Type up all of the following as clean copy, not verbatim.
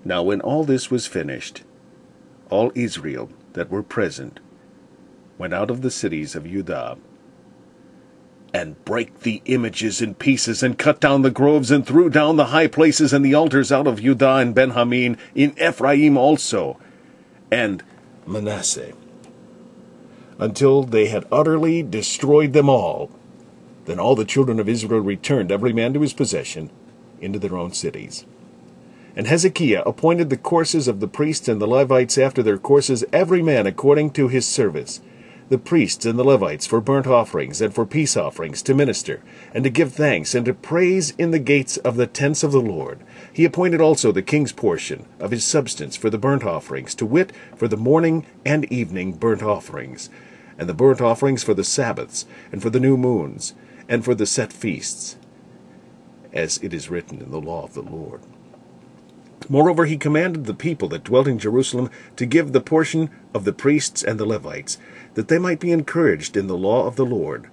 Now when all this was finished, all Israel that were present went out of the cities of Judah, and brake the images in pieces, and cut down the groves, and threw down the high places and the altars out of Judah and Benjamin, in Ephraim also, and Manasseh, until they had utterly destroyed them all. Then all the children of Israel returned, every man to his possession, into their own cities. And Hezekiah appointed the courses of the priests and the Levites after their courses, every man according to his service, the priests and the Levites for burnt offerings and for peace offerings, to minister, and to give thanks, and to praise in the gates of the tents of the Lord. He appointed also the king's portion of his substance for the burnt offerings, to wit, for the morning and evening burnt offerings, and the burnt offerings for the sabbaths, and for the new moons, and for the set feasts, as it is written in the law of the Lord. Moreover, he commanded the people that dwelt in Jerusalem to give the portion of the priests and the Levites, that they might be encouraged in the law of the Lord.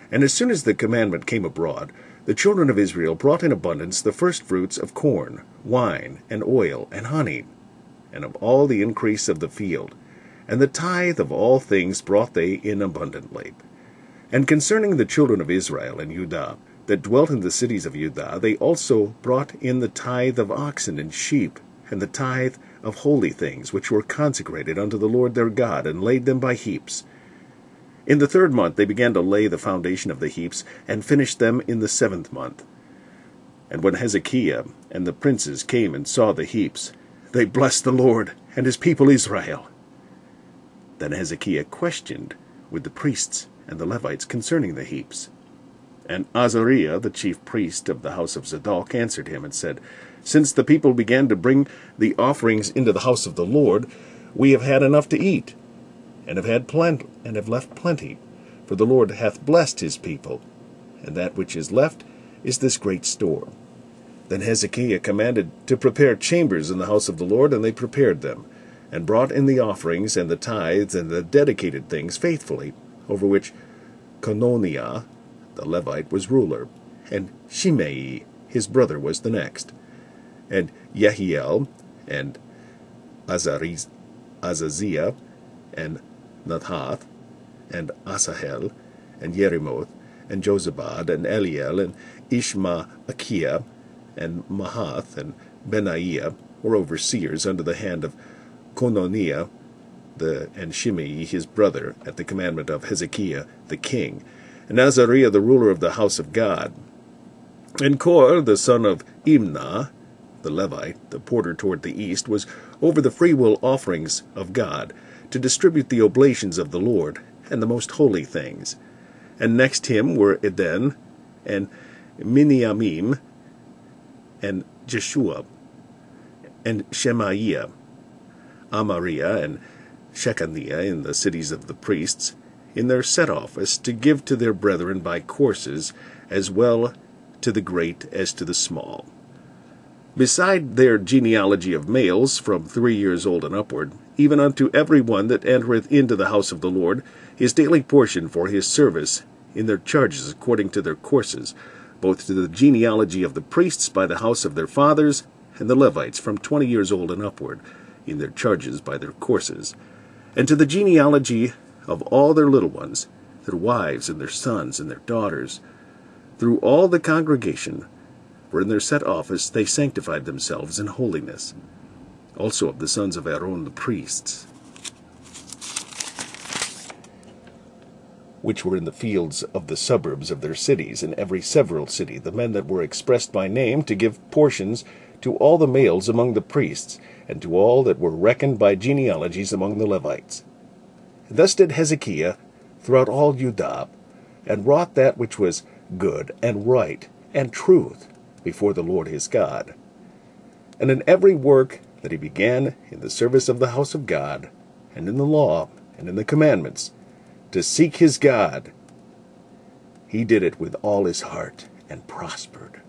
And as soon as the commandment came abroad, the children of Israel brought in abundance the firstfruits of corn, wine, and oil, and honey, and of all the increase of the field. And the tithe of all things brought they in abundantly. And concerning the children of Israel and Judah, that dwelt in the cities of Judah, they also brought in the tithe of oxen and sheep, and the tithe of holy things, which were consecrated unto the Lord their God, and laid them by heaps. In the 3rd month they began to lay the foundation of the heaps, and finished them in the 7th month. And when Hezekiah and the princes came and saw the heaps, they blessed the Lord and his people Israel. Then Hezekiah questioned with the priests and the Levites concerning the heaps. And Azariah, the chief priest of the house of Zadok, answered him and said, Since the people began to bring the offerings into the house of the Lord, we have had enough to eat, and have left plenty, for the Lord hath blessed his people, and that which is left is this great store. Then Hezekiah commanded to prepare chambers in the house of the Lord, and they prepared them, and brought in the offerings and the tithes and the dedicated things faithfully, over which Cononiah the Levite was ruler, and Shimei his brother was the next, and Yehiel, and Azaziah, and Nathath, and Asahel, and Yerimoth, and Jozabad, and Eliel, and Ishmachiah, and Mahath, and Benaiah were overseers under the hand of Cononiah, and Shimei his brother, at the commandment of Hezekiah the king, and Azariah the ruler of the house of God. And Kor, the son of Imnah, the Levite, the porter toward the east, was over the freewill offerings of God, to distribute the oblations of the Lord, and the most holy things. And next him were Eden, and Miniamim, and Jeshua, and Shemaiah, Amariah, and Shechaniah in the cities of the priests, in their set office, to give to their brethren by courses, as well to the great as to the small. Beside their genealogy of males from 3 years old and upward, even unto every one that entereth into the house of the Lord, his daily portion for his service, in their charges according to their courses, both to the genealogy of the priests by the house of their fathers, and the Levites from 20 years old and upward, in their charges by their courses, and to the genealogy of all their little ones, their wives, and their sons, and their daughters, through all the congregation, for in their set office they sanctified themselves in holiness. Also of the sons of Aaron the priests, which were in the fields of the suburbs of their cities, in every several city, the men that were expressed by name, to give portions to all the males among the priests, and to all that were reckoned by genealogies among the Levites. Thus did Hezekiah throughout all Judah, and wrought that which was good, and right, and truth, before the Lord his God. And in every work that he began in the service of the house of God, and in the law, and in the commandments, to seek his God, he did it with all his heart, and prospered.